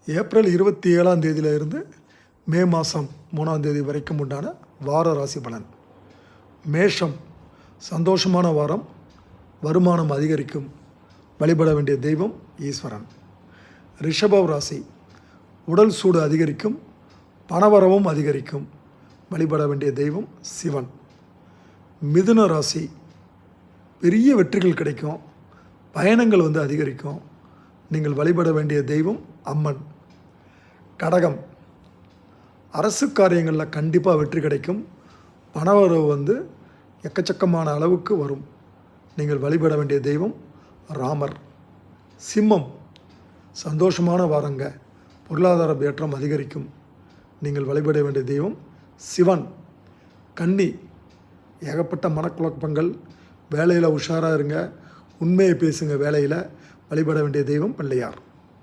April 27ஆம் தேதியிலிருந்து மே மாதம் 3ஆம் தேதி வரைக்கும் உண்டான வார ராசி பலன். மேஷம், சந்தோஷமான வாரம், வருமானம் அதிகரிக்கும், வழிபட வேண்டிய தெய்வம் ஈஸ்வரன். ரிஷபம் ராசி, உடல் சூடு அதிகரிக்கும், பணவரவும் அதிகரிக்கும், வழிபட வேண்டிய தெய்வம் சிவன். மிதுன ராசி, பெரிய வெற்றிகள் கிடைக்கும், பயணங்கள் அதிகரிக்கும், நீங்கள் வழிபட வேண்டிய தெய்வம் அம்மன். கடகம், அரசு காரியங்களில் கண்டிப்பாக வெற்றி கிடைக்கும், பணவரவு எக்கச்சக்கமான அளவுக்கு வரும், நீங்கள் வழிபட வேண்டிய தெய்வம் ராமர். சிம்மம், சந்தோஷமான வாரங்க, பொருளாதார ஏற்றம் அதிகரிக்கும், நீங்கள் வழிபட வேண்டிய தெய்வம் சிவன். கன்னி, ஏகப்பட்ட மனக்குழப்பங்கள், வேலையில் உஷாராக இருங்க, உண்மையை பேசுங்க, வேலையில் வழிபட வேண்டிய தெய்வம் பிள்ளையார்.